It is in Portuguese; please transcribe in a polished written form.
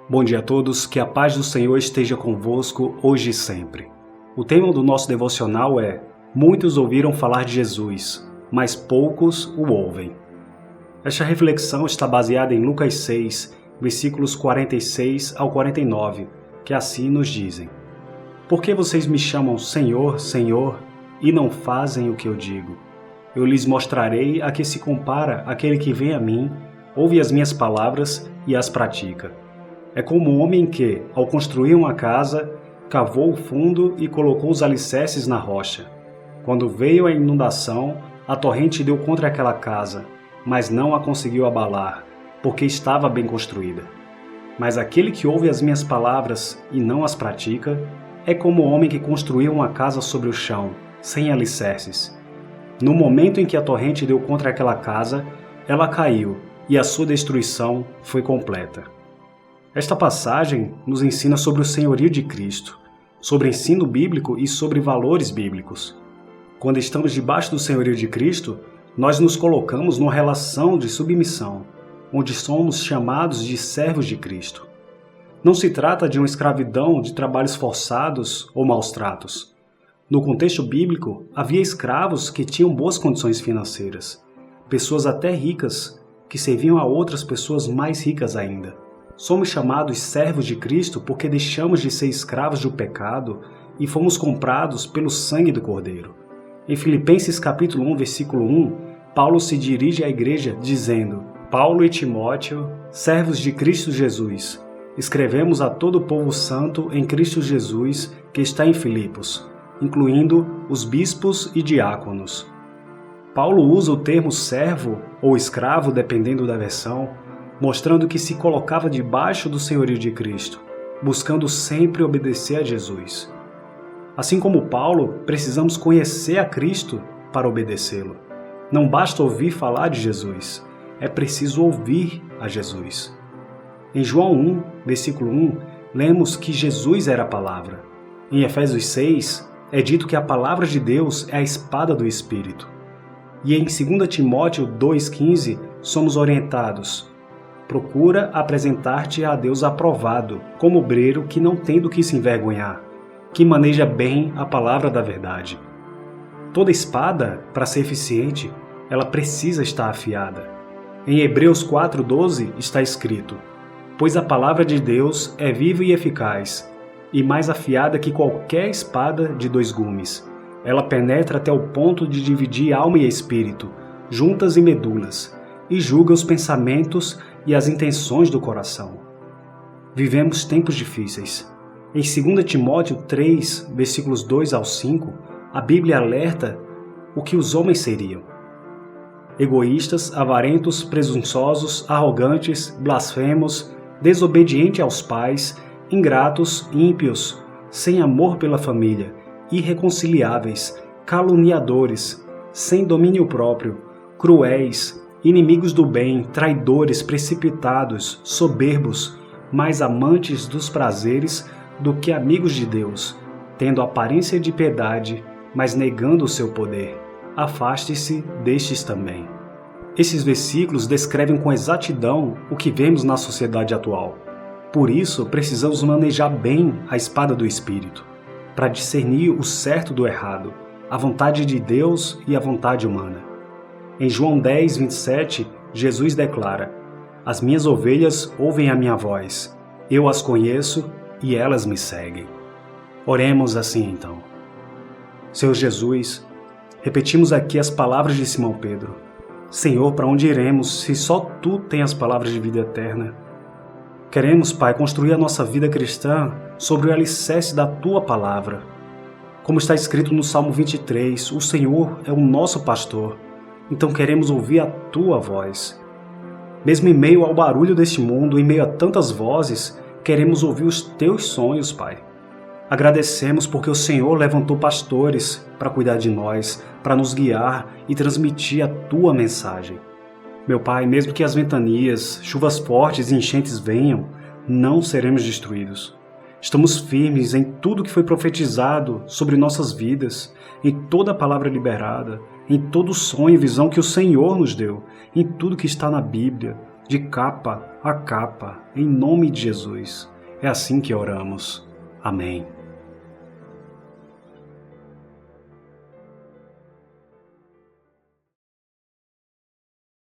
Bom dia a todos, que a paz do Senhor esteja convosco hoje e sempre. O tema do nosso devocional é: muitos ouviram falar de Jesus, mas poucos o ouvem. Esta reflexão está baseada em Lucas 6, versículos 46 ao 49, que assim nos dizem: Por que vocês me chamam Senhor, Senhor, e não fazem o que eu digo? Eu lhes mostrarei a que se compara aquele que vem a mim, ouve as minhas palavras e as pratica. É como um homem que, ao construir uma casa, cavou o fundo e colocou os alicerces na rocha. Quando veio a inundação, a torrente deu contra aquela casa, mas não a conseguiu abalar, porque estava bem construída. Mas aquele que ouve as minhas palavras e não as pratica, é como o homem que construiu uma casa sobre o chão, sem alicerces. No momento em que a torrente deu contra aquela casa, ela caiu e a sua destruição foi completa. Esta passagem nos ensina sobre o senhorio de Cristo, sobre ensino bíblico e sobre valores bíblicos. Quando estamos debaixo do senhorio de Cristo, nós nos colocamos numa relação de submissão, onde somos chamados de servos de Cristo. Não se trata de uma escravidão de trabalhos forçados ou maus tratos. No contexto bíblico, havia escravos que tinham boas condições financeiras, pessoas até ricas que serviam a outras pessoas mais ricas ainda. Somos chamados servos de Cristo porque deixamos de ser escravos do pecado e fomos comprados pelo sangue do Cordeiro. Em Filipenses capítulo 1, versículo 1, Paulo se dirige à igreja dizendo: Paulo e Timóteo, servos de Cristo Jesus, escrevemos a todo o povo santo em Cristo Jesus que está em Filipos, incluindo os bispos e diáconos. Paulo usa o termo servo ou escravo, dependendo da versão, mostrando que se colocava debaixo do senhorio de Cristo, buscando sempre obedecer a Jesus. Assim como Paulo, precisamos conhecer a Cristo para obedecê-lo. Não basta ouvir falar de Jesus, é preciso ouvir a Jesus. Em João 1, versículo 1, lemos que Jesus era a palavra. Em Efésios 6, é dito que a palavra de Deus é a espada do Espírito. E em 2 Timóteo 2,15, somos orientados: procura apresentar-te a Deus aprovado, como obreiro que não tem do que se envergonhar, que maneja bem a palavra da verdade. Toda espada, para ser eficiente, ela precisa estar afiada. Em Hebreus 4,12 está escrito: pois a palavra de Deus é viva e eficaz, e mais afiada que qualquer espada de dois gumes. Ela penetra até o ponto de dividir alma e espírito, juntas e medulas, e julga os pensamentos e as intenções do coração. Vivemos tempos difíceis. Em 2 Timóteo 3, versículos 2 ao 5, a Bíblia alerta o que os homens seriam: egoístas, avarentos, presunçosos, arrogantes, blasfemos, desobedientes aos pais, ingratos, ímpios, sem amor pela família, irreconciliáveis, caluniadores, sem domínio próprio, cruéis, inimigos do bem, traidores, precipitados, soberbos, mais amantes dos prazeres do que amigos de Deus, tendo aparência de piedade, mas negando o seu poder. Afaste-se destes também. Esses versículos descrevem com exatidão o que vemos na sociedade atual. Por isso, precisamos manejar bem a espada do Espírito, para discernir o certo do errado, a vontade de Deus e a vontade humana. Em João 10, 27, Jesus declara: as minhas ovelhas ouvem a minha voz, eu as conheço e elas me seguem. Oremos assim então. Senhor Jesus, repetimos aqui as palavras de Simão Pedro: Senhor, para onde iremos se só Tu tens as palavras de vida eterna? Queremos, Pai, construir a nossa vida cristã sobre o alicerce da Tua palavra. Como está escrito no Salmo 23, o Senhor é o nosso pastor. Então queremos ouvir a Tua voz. Mesmo em meio ao barulho deste mundo, em meio a tantas vozes, queremos ouvir os Teus sonhos, Pai. Agradecemos porque o Senhor levantou pastores para cuidar de nós, para nos guiar e transmitir a Tua mensagem. Meu Pai, mesmo que as ventanias, chuvas fortes e enchentes venham, não seremos destruídos. Estamos firmes em tudo que foi profetizado sobre nossas vidas, em toda a palavra liberada, em todo sonho e visão que o Senhor nos deu, em tudo que está na Bíblia, de capa a capa, em nome de Jesus. É assim que oramos. Amém.